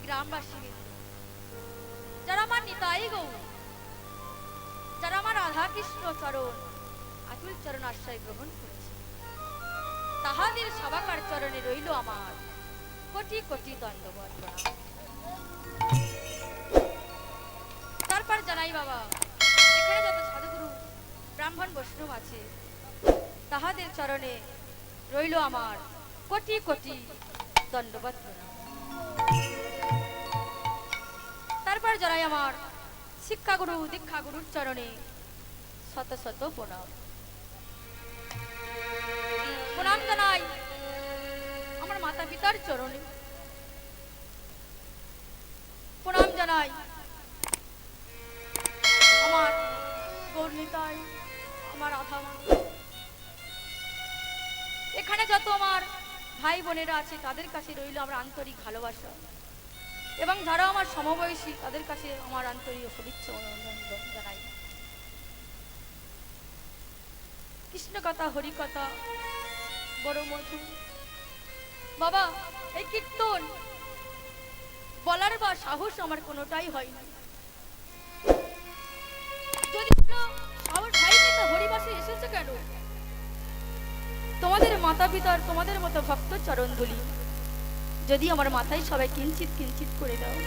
গ্রামবাসী, যারা আমার নিতাই গৌ, যারা আমার রাধা কৃষ্ণ চরণ আতুল চরণ আশ্রয় গ্রহণ করেছে, তাহাদের সবাকার চরণে রইল আমার কোটি কোটি দণ্ডবত প্রণাম। তারপর জানাই বাবা, এখানে যত সাধুগুরু ব্রাহ্মণ বৈষ্ণব আছে, তাহাদের চরণে রইল আমার কোটি কোটি দণ্ডবত প্রণাম। তারপর জানাই আমার শিক্ষাগুরু দীক্ষাগুরুর চরণে শত শত প্রণাম। প্রণাম জানাই আমার মাতা পিতার চরণে, প্রণাম জানাই আমার গৌরনিতাই, আমার রাধা মা। এখানে যত আমার ভাই বোনেরা আছে, তাদের কাছে রইল আমার আন্তরিক ভালোবাসা, এবং যারা আমার সমবয়সী তাদের কাছে আমার আন্তরিক শুভেচ্ছা অভিনন্দন জানাই। কৃষ্ণ কথা হরি কথা বড় মধু। বাবা, এই কীর্তন বলার বা সাহস আমার কোনোটাই হয় না। যদি সাহস হয়নি তো হরিবাসে এসেছে কেন? তোমাদের মাতা পিতার, তোমাদের মতো ভক্ত চরণ ধুলি যদি আমার মাথায় সবাই কিঞ্চিত কিঞ্চিত করে দাও,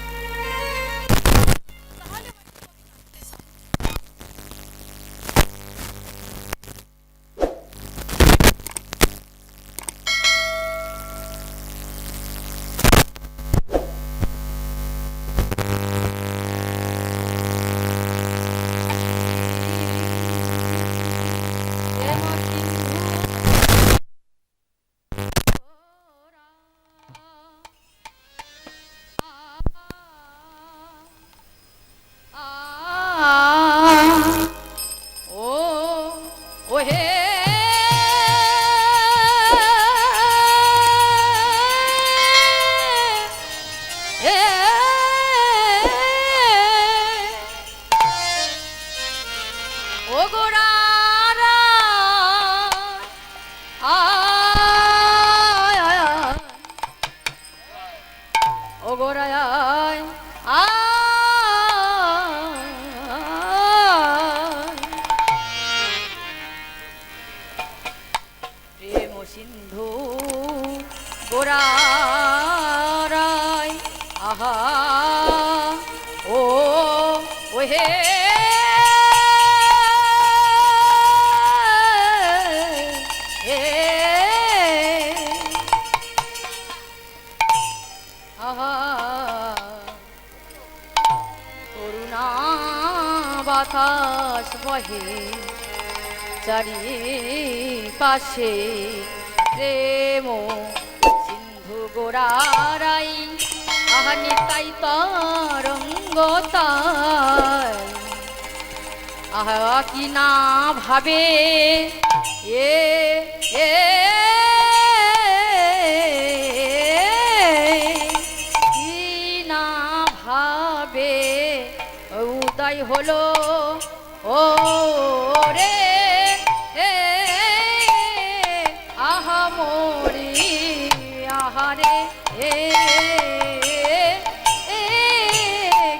করুণা বাতাস বহে চারিপাশে, প্রেম সিন্ধু গোরারাই আহা নিতাই তরঙ্গতাই, আহা কি না ভাবে এ এ কি না ভাবে উদয় হলো ও রে আহা মোরি আহারে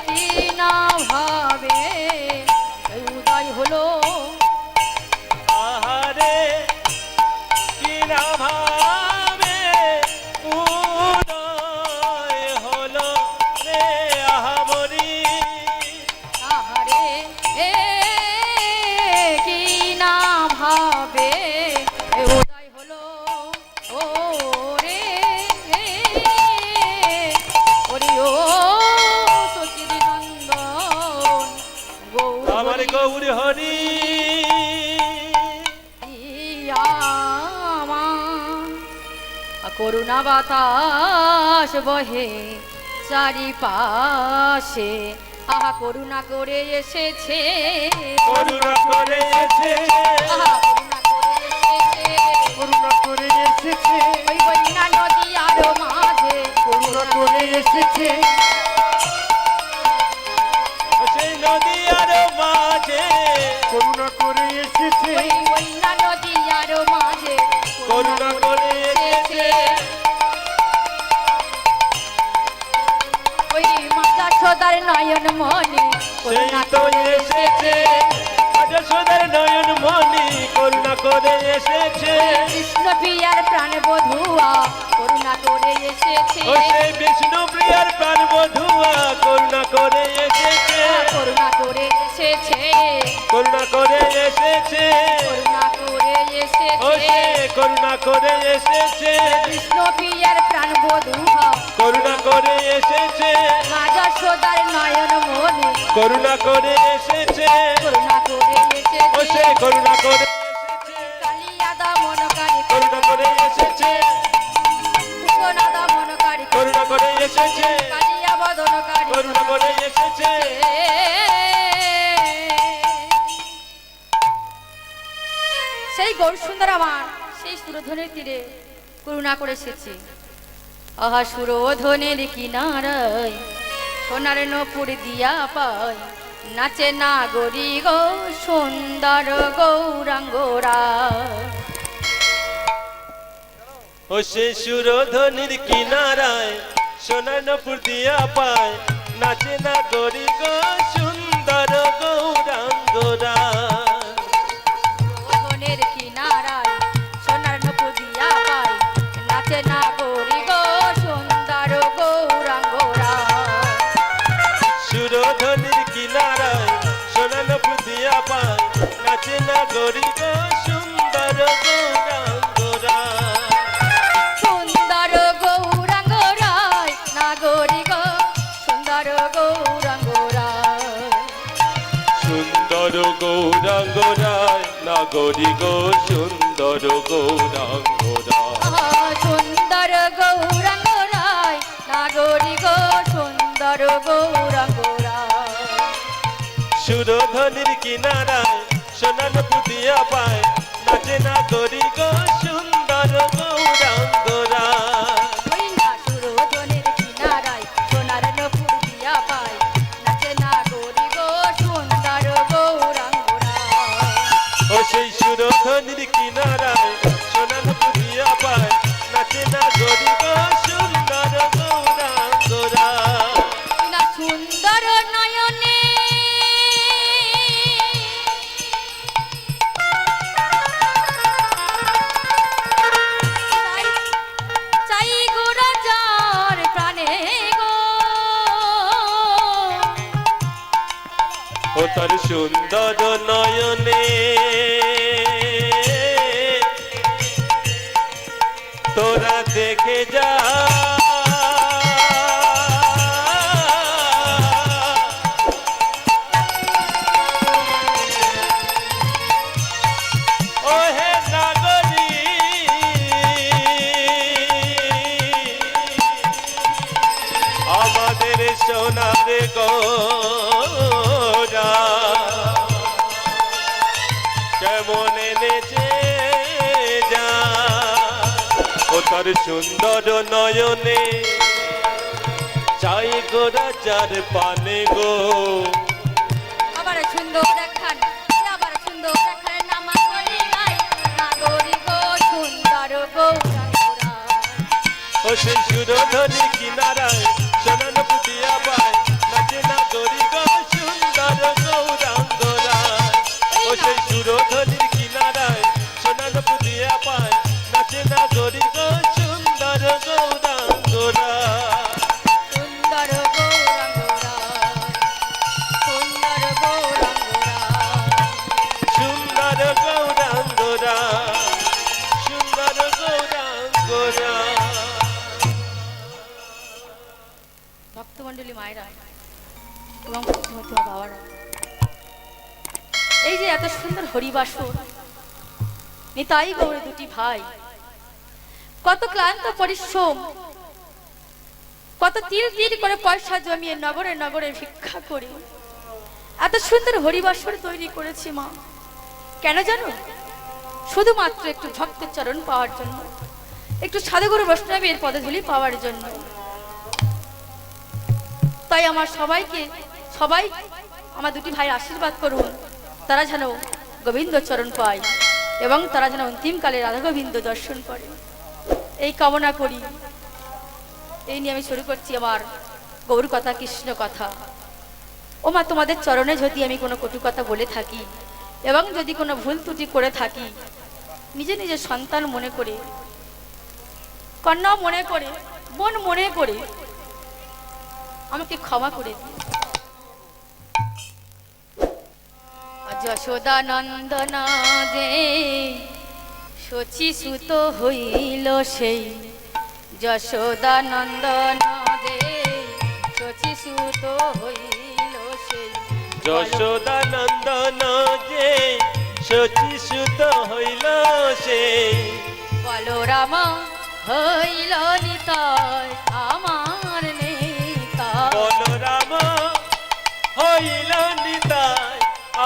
কি না ভাবে উদয় হলো আহারে, কি না ভাবে উদয় হলো রে আহা মোরি আহারে কি না ভাবে উদয় হলো ও রে ওরে ও সচির নন্দন আমার গৌর হরি করুণা বাতাস বহে চারিপাশে, আহা করুণা করে এসেছে, করুণা করে এসেছে, আহা করুণা করে এসেছে, ওই বন্যা নদী আরো মাঝে করুণা করে এসেছে, সেই নদী আরো মাঝে করুণা করে এসেছে, ওই বন্যা নদী আরো মাঝে করুণা করে এসেছে, যশোদার নয়ন মনি সেই করুণা তো করে এসেছে যশোদার নয়ন মনি করুণা করে এসেছে কৃষ্ণ প্রিয়ার প্রাণ বধুয়া করুণা করে এসেছে ও সেই বিষ্ণু প্রিয়ার প্রাণ বধুয়া করুণা করে এসেছে করুণা করে এসেছে করুণা করে এসেছে করুণা করে ও এসেছে সে করুণা করে এসেছে কৃষ্ণ প্রিয়ার প্রাণ বধুয়া করুণা করে এসেছে মা যশোদার নয়ন মনি করুণা করে এসেছে করুণা করে ও সে এসেছে করুণা করে এসেছে কালিয়াদা মনকারী করুণা করে এসেছে কুশনাদা মনকারী করুণা করে এসেছে কালিয়া বদনকারী করুণা করে এসেছে সেই গৌর সুন্দর আমার সেই সুরধনের তীরে করুণা করে এসেছে আহা সুরধনের কিনারায় সোনার নপুর দিয়া পায় নাচে না গরি গো সুন্দর গৌরাঙ্গরা ও সে সুরধনির কিনারায় সোনার নপুর দিয়া পায় নাচে না গরি গো সুন্দর গৌরাঙ্গরা সুরধনের কিনারায় সোনার নপুর দিয়া পায় নাচে না গরি গো সুন্দর গৌরাঙ্গরা সুরধনির কিনারায় সোনার নপুর দিয়া পায় নাচে না গরি গো সুন্দর গৌরাঙ্গরা সুন্দর গৌরাঙ্গরায় নাগরিক সুন্দর গৌরাঙ্গরায় সুন্দর গৌরাঙ্গরায় নাগরিক সুন্দর গৌরাঙ্গরায় সুন্দর গৌরাঙ্গরায় নাগরিক সুন্দর গৌরাঙ্গরায় সুরধনির কিনারায় সোনার পুতিয়া পায় নাচে না গরি গো সুন্দর গৌরাঙ্গরায় ওই না সুরধনের কিনারায় সোনার নপুর দিয়া পায় নাচে না গরিব সুন্দর গৌরাঙ্গরায় ও সেই সুরধনির কিনারায় সোনার পুতিয়া পায় নাচে না গরি গো সুন্দর গৌরাঙ্গরায় না সুন্দর নয়নে চাই গো রাজার প্রাণে গো ও তার সুন্দর নয়নে তোরা দেখে যা ও হে নাগরী আমাদের সোনার গৌরা কেমন এনেছে যা ও তার সুন্দর নয়নে চাই গো রাজার পানে গো আবার সুন্দর দেখান আবার সুন্দর দেখান নামা করে গাই নাগরি গো সুন্দর গৌরাঙ্গরায় ও সেই সুরধনি কিনারায় সোনার পুতিয়া পায় নাচে না গরি গো সুন্দর গৌরাঙ্গরায় ও সেই সুরধনির কিনারায় সোনার পুতিয়া পায় নাচে না গরি গো সুন্দর গৌরাঙ্গরায় সুন্দর গৌরাঙ্গরায় সুন্দর গৌরাঙ্গরায় সুন্দর গৌরাঙ্গরায় সুন্দর গৌরাঙ্গরায় ভক্তমণ্ডলী মায়েরা এবং ভক্তিমতী বাবারা এই যে এত সুন্দর হরিবাসর নিতাই গৌরে দুটি ভাই কত ক্লান্ত পরিশ্রম কত তীর তীর করে পয়সা জমিয়ে নগরে নগরে ভিক্ষা করে এত সুন্দর হরিবাসর তৈরি করেছি মা কেন জানো শুধুমাত্র একটু ভক্তের চরণ পাওয়ার জন্য একটু সাধুগুরু বৈষ্ণবের পদধূলি পাওয়ার জন্য তাই আমার সবাই আমার দুটি ভাই আশীর্বাদ করুন তারা যেন গোবিন্দ চরণ পায় এবং তারা যেন অন্তিমকালে রাধা গোবিন্দ দর্শন করে এই কামনা করি এই নিয়ে আমি শুরু করছি আমার গৌর কথা কৃষ্ণ কথা ও মা, তোমাদের চরণে যদি আমি কোনো কটু কথা বলে থাকি এবং যদি কোনো ভুল ত্রুটি করে থাকি, নিজে নিজের সন্তান মনে করে, কন্যা মনে করে, বোন মনে করে আমাকে ক্ষমা করে দিও। যশোদা নন্দন যে শচী সুত হইল সেই, যশোদা নন্দন যে শচী সুত হইল সেই, যশোদা নন্দন যে শচী সুত হইল সেই, বলরাম হইল নিতাই আমার নিতাই, বলরাম হইল নিতাই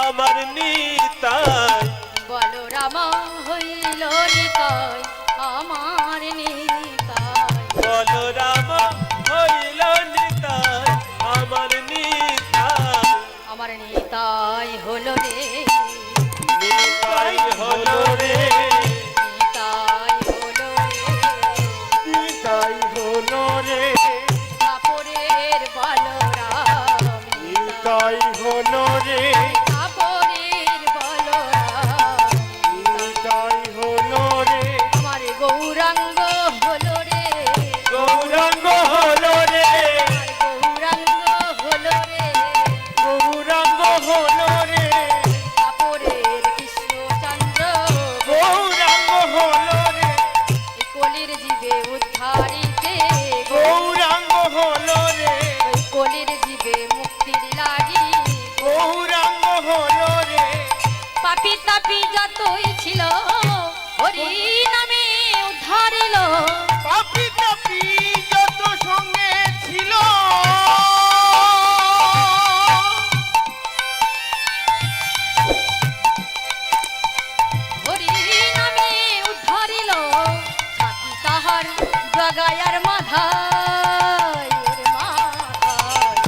আমার নিতাই, বলরাম হইল নিতাই আমার নিতাই, বলরাম হইল নিতাই আমার নিতাই, আমার নিতাই হলো রে, নিতাই হলো রে, নিতাই হলো রে, নিতাই হলো রে, কাপড়ের বলরাম, নিতাই হলো রে, কাপড়ের বলরাম, নিতাই হলো রে, আমার গৌরাঙ্গ হলো রে, গৌরাঙ্গ হলো রে, গৌরাঙ্গ হলো রে, গৌরাঙ্গ হলো রে, কাপড়ের কৃষ্ণচন্দ্র, গৌরাঙ্গ হলো রে, এই কলির জীবে উদ্ধারিতে, গৌরাঙ্গ হলো রে, ওই কলির জীবে মুক্তির লাগি, গৌরাঙ্গ হলো রে, পাপি তাপি যতই ছিল হরি নামে উদ্ধারিল, পাপি তাপি যত সঙ্গে ছিল, হরি নামে উদ্ধারিল, ছাতি তাহার জগায়ার মাধায়, ওরে মাধায়,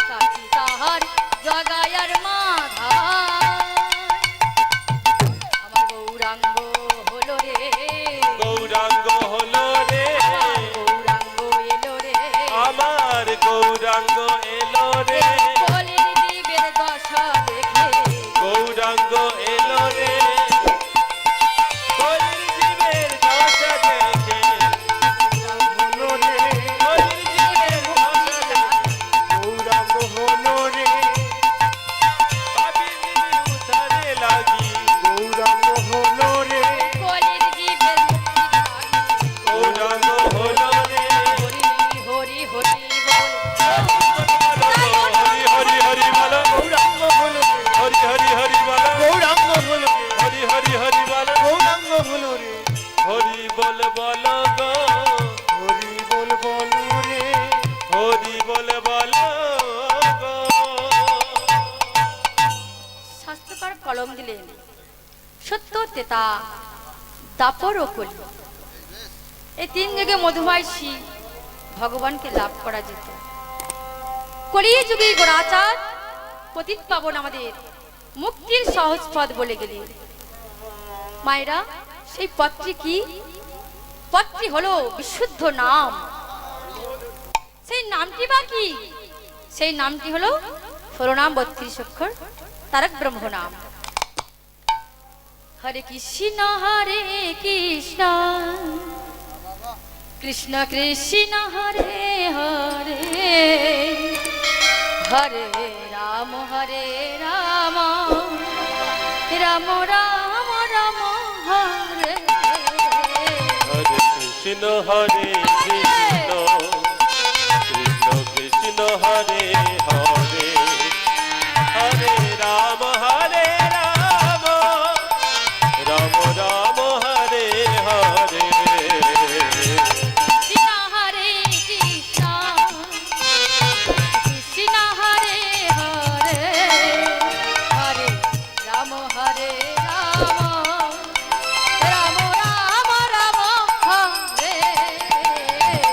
ছাতি তাহার জগায়ার মাধায়, আমার গৌরাঙ্গ হলো রে, গৌরাঙ্গ হলো রে, আমার গৌরাঙ্গ এলো রে, আমার গৌরাঙ্গ এলো রে, কলির জীবের দশা দেখে, গৌরাঙ্গ এলো রে, কলির জীবের দশা দেখে, হলো রে, কলির জীবের দশা দেখে, গৌরাঙ্গ হলো রে, পাপী জীবের উদ্ধারে লাগি, গৌরাঙ্গ হলো রে, কলির জীবের মুক্তির লাগি, গৌরাঙ্গ হলো রে, হরি হরি হরি বল, হরি হরি হরি বলো, গৌরাঙ্গ হলো রে, হরি হরি হরি বলো, গৌরাঙ্গ হলো রে, হরি হরি হরি বলো, গৌরাঙ্গ হলো রে, হরি বল বলো গো, হরি বল বলো রে, হরি বল বলো গো। শাস্ত্রকার কলম দিলেন সত্য তেতা দাপর ও কলি, এই তিন যুগে মধুময় শ্রী ভগবানকে লাভ করা যেত। কলি যুগে গোড়াচার পতিত পাবন আমাদের মুক্তির সহজ পথ বলে গেলেন। মায়েরা, সেই পথটি কি? পথটি হলো বিশুদ্ধ নাম। সেই নামটি বা কি? সেই নামটি হলো 16 নাম 32 অক্ষর তারক ব্রহ্ম নাম। হরে কৃষ্ণ হরে কৃষ্ণ কৃষ্ণ কৃষ্ণ হরে হরে, হরে রাম রাম রাম রাম হরে, হরে কৃষ্ণ হরে কৃষ্ণ কৃষ্ণ কৃষ্ণ হরে হরে, হরে রাম রাম রাম হরে হরে, কৃষ্ণ হরে কৃষ্ণ কৃষ্ণ হরে হরে, হরে রাম রাম রাম রাম হরে,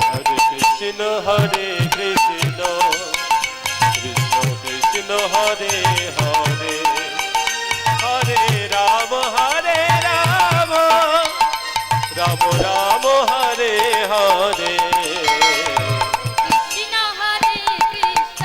হরে কৃষ্ণ হরে কৃষ্ণ কৃষ্ণ কৃষ্ণ হরে হরে, হরে রাম রাম রাম হরে হরে, কৃষ্ণ হরে কৃষ্ণ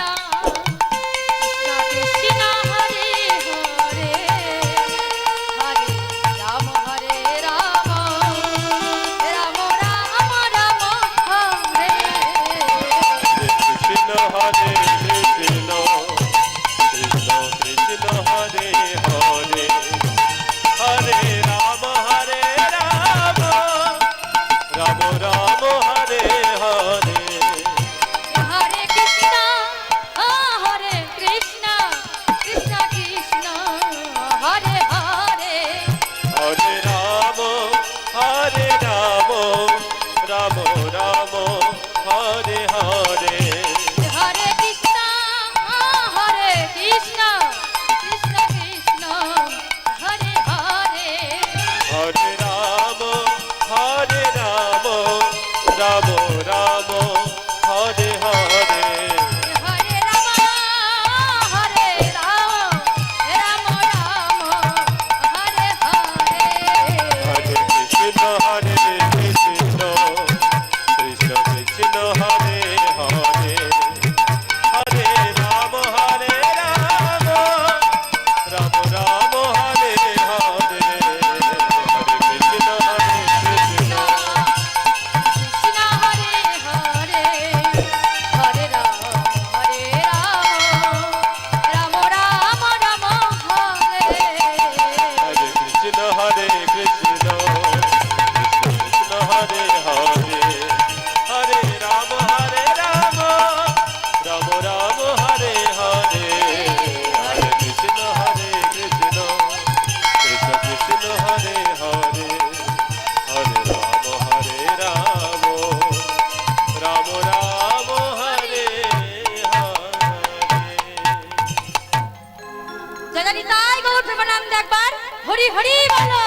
হরি হরি বলো।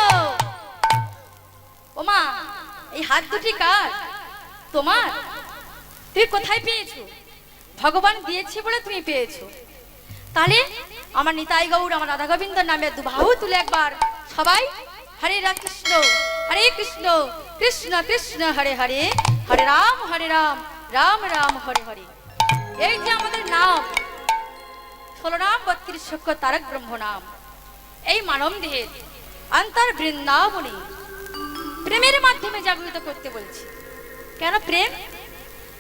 ওমা, এই হাত দুটি কার? তোমার? তুমি কোথায় পেয়েছো? ভগবান দিয়েছে বলে তুমি পেয়েছো। তাহলে আমার নিতাই গৌর, আমার রাধা গোবিন্দ নামে দুবাহু তুলে একবার সবাই হরে কৃষ্ণ হরে কৃষ্ণ কৃষ্ণ কৃষ্ণ হরে হরে, হরে রাম রাম রাম হরে হরে। এই যে আমাদের নাম 16 নাম 32 অক্ষর তারক ব্রহ্ম নাম, এই মানব দেহের অন্তর বৃন্দাবনে প্রেমের মাধ্যমে জাগরিত করতে বলছি। কেন প্রেম?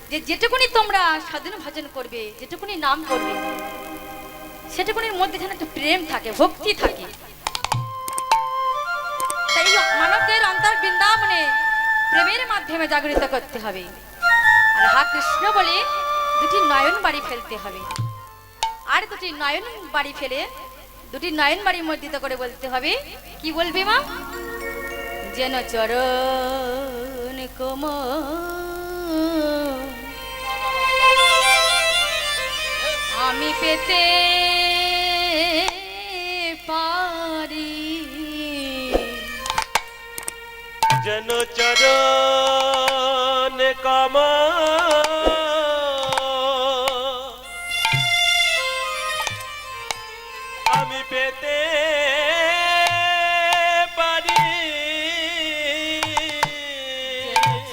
যে যেটুকুনি তোমরা সাধন ভজন করবে, যেটুকুনি নাম করবে, সেটুকুনির মধ্যে যেন একটু প্রেম থাকে, ভক্তি থাকে। তাই মানবদের অন্তর বৃন্দাবনে প্রেমের মাধ্যমে জাগরিত করতে হবে। আর হা কৃষ্ণ বলে দুটি নয়ন বাড়ি ফেলতে হবে। আর দুটি নয়ন বাড়ি ফেলে দুটি নয়ন বাড়ি মর্দিত করে বলতে হবে। কি বলবে মা? যেন চরণ কোমল আমি পেতে পারি, যেন চরণ কমল আমি পেতে পারি,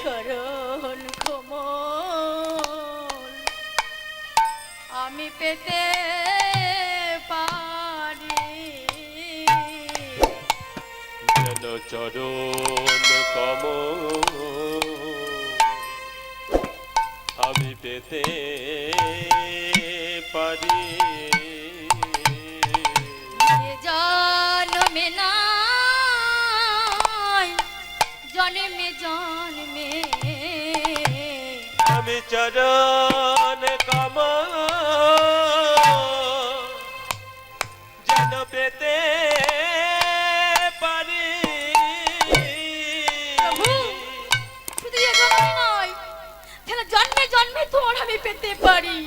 চরণ কোমল আমি পেতে পারি, যেন চরণ কমল আমি পেতে পারি। জন্মে নাই জন্মে জন্মে আমি চরণ কমল যেন পেতে পারি। প্রভু, শুধু এ জন্মে নয়, যেন জন্মে জন্মে তোমার আমি পেতে পারি,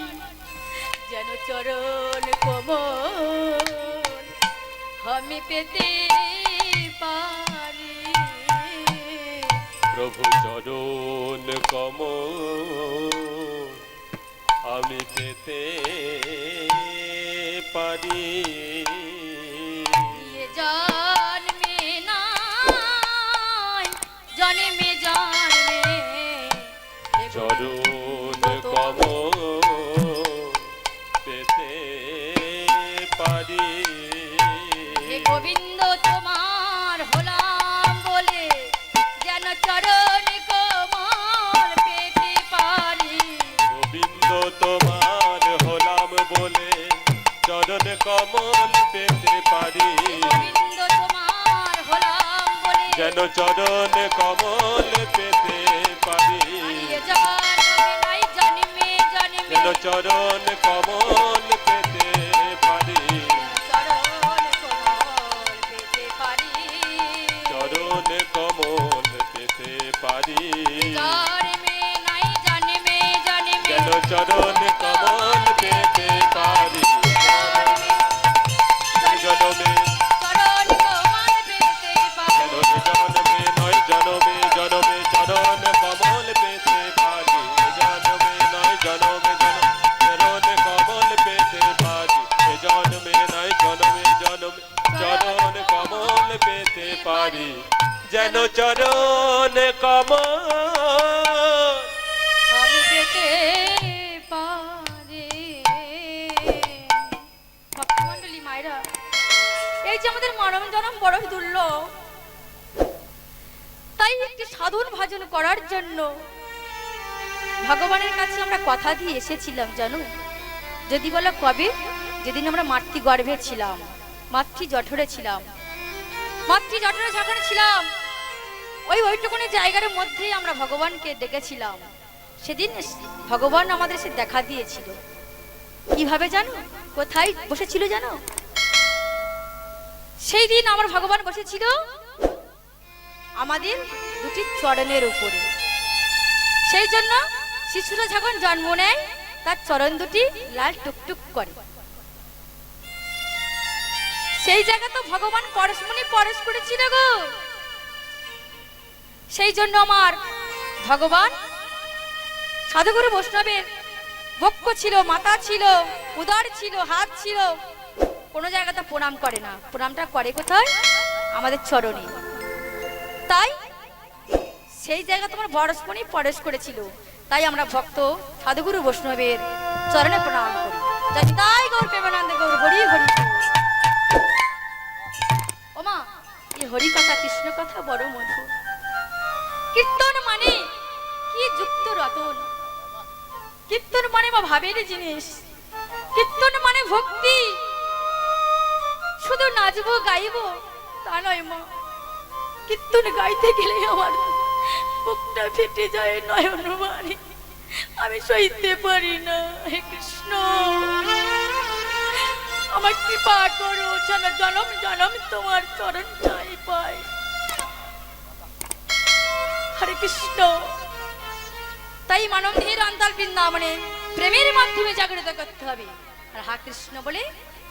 যেন চরণ কোমল আমি পেতে পারি। প্রভু চরণ কমল আমি পেতে পারি। এ জন্মে নাই জন্মে জন্মে চরণ কমল পেতে পারি। হে গোবিন্দ তোমার হলাম বলে যেন চরণ কোমল পেতে পারি। গোবিন্দ তোমার হলাম বলে চরণ কমল পেতে পারি। গোবিন্দ তোমার হলাম বলে যেন চরণ কমল পেতে পারি। এ জন্মে নাই জন্মে জন্মে যেন চরণ কমল পেতে পারি। চরণ কোমল পেতে পারি। চরণ কমল পেতে পারি। জন্মে নাই জন্মে জন্মে যেন চরণ কমল পেতে পারি। জনমে চরণ কোমল পেতে পারি। জনমে নয় জনমে জনমে চরণ কমল পেতে পারি। জনমে নয় জনমে চরণ কমল পেতে পারি। জনমে নয় জনমে জনমে চরণ কমল পেতে পারি। যেন চরণ কমল আমি পেতে পারি। ভক্তমণ্ডলী মায়েরা, এই যে আমাদের মানব জনম বড় দুর্লভ, তাই একটি সাধন ভজন করার জন্য ভগবানের কাছে আমরা কথা দিয়ে এসেছিলাম জানো। যদি বলো কবে? যেদিন আমরা মাতৃ গর্ভে ছিলাম, মাতৃ জঠরে ছিলাম, মাতৃ জঠরে যখন ছিলাম, ওইটুকুনি জায়গার মধ্যেই আমরা ভগবানকে ডেকেছিলাম। সেদিন ভগবান আমাদের সে দেখা দিয়েছিল। কিভাবে জানো? কোথায় বসেছিল জানো? সেই দিন আমার ভগবান বসেছিল আমাদের দুটি চরণের উপরে। সেই জন্য শিশুরা যখন জন্ম নেয় তার চরণ দুটি লাল টুকটুক করে। সেই জায়গা তো ভগবান পরশমণি পরশ করেছিল গো। সেই জন্য আমার ভগবান সাধুগুরু বৈষ্ণবের বক্ষ ছিল, মাথা ছিল, উদর ছিল, হাত ছিল, কোনো জায়গাতে প্রণাম করে না। প্রণামটা করে কোথায়? আমাদের চরণে। তাই সেই জায়গা তোমার পরশমণি পরশ করেছিল। তাই আমরা ভক্ত সাধুগুরু বৈষ্ণবের চরণে প্রণাম করি। তাই গৌর প্রেমানন্দে গৌর হরি হরি। ওমা, এই হরি কথা কৃষ্ণ কথা বড় মধুর। কীর্তন মানে কি যুক্ত রতন, কীর্তন মানে মা ভাবের জিনিস, কীর্তন মানে ভক্তি। শুধু নাচবো গাইবো তা নয় মা, কীর্তন গাইতে গেলে আমার বুকটা ফেটে যায়, নয়ন মারি, আমি সইতে পারি না। হে কৃষ্ণ, আমার কৃপা করো, যেন জনম জনম তোমার চরণ চাই পাই। হরে কৃষ্ণ। তাই মানব দেহের অন্তর বৃন্দাবনে প্রেমের মাধ্যমে জাগরিত করতে হবে। আর হা কৃষ্ণ বলে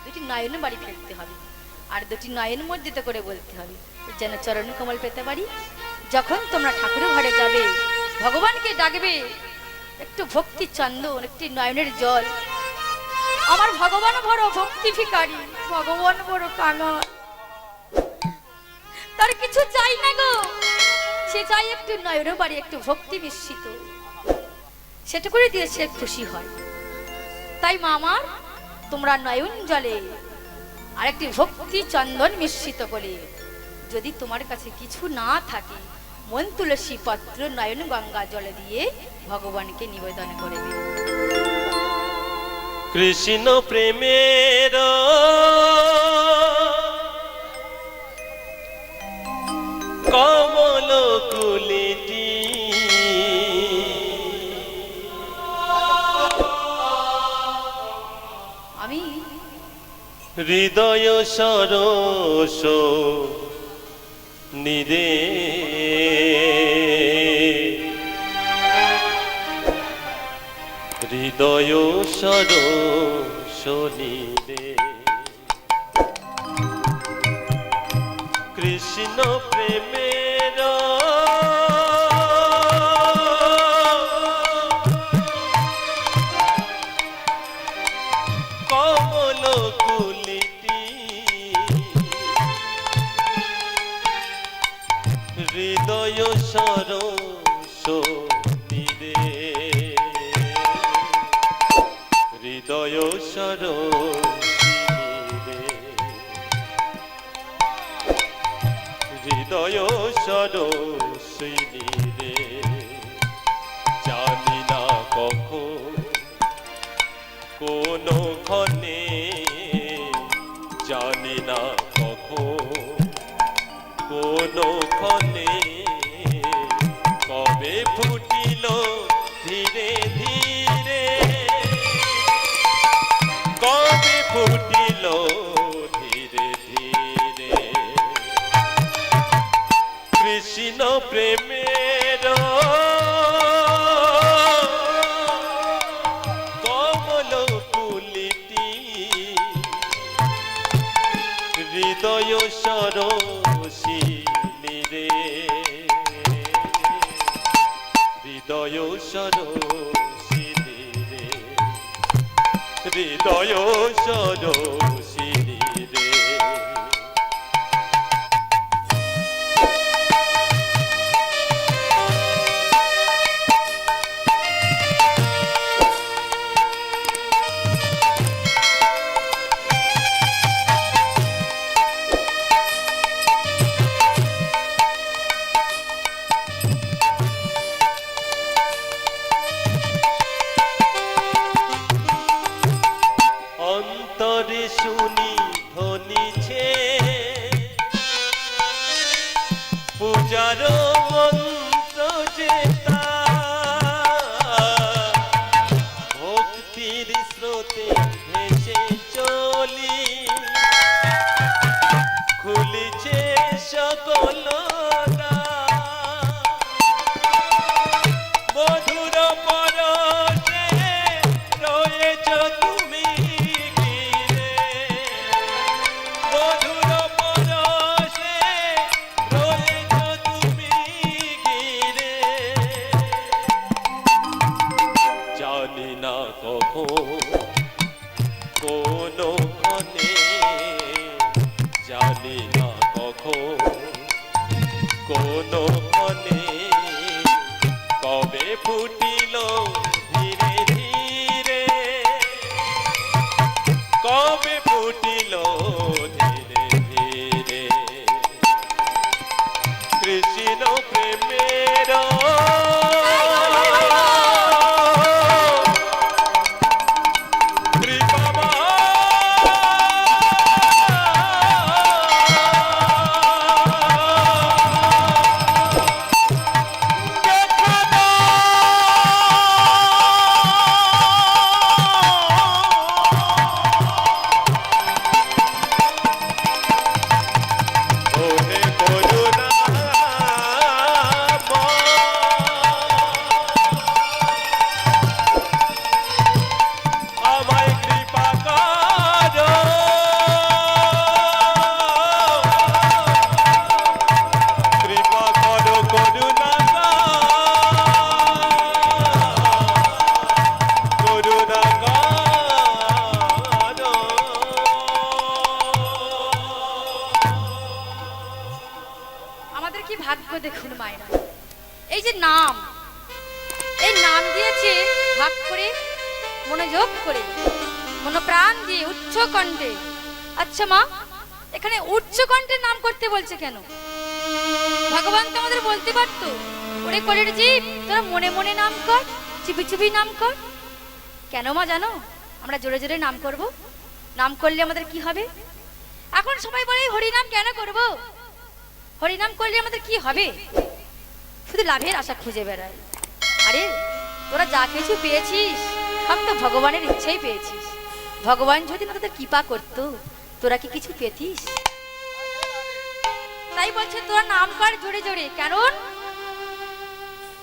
দুটি নয়ন বাড়ি ফেলতে হবে, আর দুটি নয়ন মধ্যে করে বলতে হবে, যেন চরণ কমল পেতে পারি। যখন তোমরা ঠাকুরের ঘরে যাবে, ভগবানকে ডাকবে, একটু ভক্তি চন্দন, একটি নয়নের জল। আমার ভগবান বড় ভক্তি ভিখারি, ভগবান বড় কাঙাল, তার কিছু চাই না গো। সে চাই একটু নয়ন বাড়ি, একটু ভক্তি মিশ্রিত, সেটা করে দিয়ে সে খুশি হয়। তাই মা আমার, তোমরা নয়ন জলে আর একটি ভক্তি চন্দন মিশ্রিত করে, যদি তোমার কাছে কিছু না থাকে, মন তুলসী পত্র নয়ন গঙ্গা জলে দিয়ে ভগবানকে নিবেদন করবে। কৃষ্ণ প্রেমের কমল কুলিটি আমি হৃদয় সরস নিরে হৃদয় সরস নিরে কৃষ্ণ প্রেমের কমল কুলিটি হৃদয় সরস তীরে হৃদয় সরসিরে হৃদয় সরসিরে জানি না কখন কোন ক্ষণে, জানি না কখন কোন ক্ষণে, কবে ফুটিল ধীরে ধীরে, কবে ফুটিল ধীরে ধীরে কৃষ্ণ প্রেমের কমল কুলিটি হৃদয় সরসিনী রে হৃদয় সরসিনী রে হৃদয় সরসিনী রে অন্তরে শুনি ধ্বনিছে পূজার মন্ত্র যেতা, ভক্তির স্রোতে ভেসে চলি, খুলিছে সকল মধুর পরশে রয়েছ তুমি ঘিরে, মধুর কখন কোন ক্ষণে জানি না কখন কোন ক্ষণে কবে ফুটিল ধীরে ধীরে কবে ফুটিল ধীরে ধীরে কৃষ্ণ প্রেমের আমাদের কি ভাগ্য দেখুন মায়েরা, এই যে নাম, এই নাম দিয়েছে ভাগ করে, মনোযোগ করে, মনোপ্রাণ দিয়ে উচ্চ কণ্ঠে। আচ্ছা মা, এখানে উচ্চ কণ্ঠে নাম করতে বলছে কেন? ভগবান তো আমাদের বলতে পারতো, ওরে কলের জীব তোরা মনে মনে নাম কর, চুপি চুপি নাম কর। কেন মা জানো? আমরা জোরে জোরে নাম করব, নাম করলে আমাদের কি হবে? এখন সবাই বলে হরিনাম কেন করব? হরিনাম করলে আমাদের কি হবে? শুধু লাভের আশা খুঁজে বেড়ায়। আরে তোরা যা কিছু পেয়েছিস সব তো ভগবানের ইচ্ছেই পেয়েছিস। ভগবান যদি না তোদের কৃপা করতো, তোরা কি কিছু পেতিস? তাই বলছে তোরা নাম কর জোরে জোরে। কারণ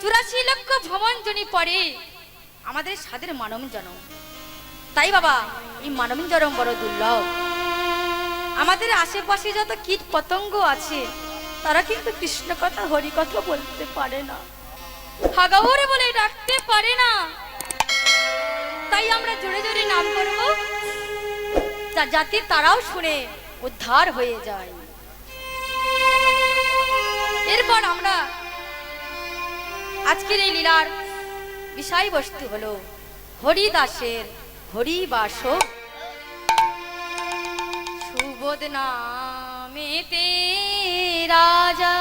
84 লক্ষ ভ্রমণ জনি পরে আমাদের সাদের মানব জনম। তাই বাবা, এই মানব জনম বড় দুর্লভ। আমাদের আশেপাশে যত কীট পতঙ্গ আছে তারা কিন্তু কৃষ্ণ কথা হরি কথা বলতে পারে না, হাগাউরে বলে ডাকতে পারে না। তাই আমরা জোরে জোরে নাম করব, যাতে তারাও শুনে উদ্ধার হয়ে যায়। এরপর আমরা আজকের এই লীলার বিষয়বস্তু হলো হরিদাসের হরিবাস। সুবোধ নামেতে রাজা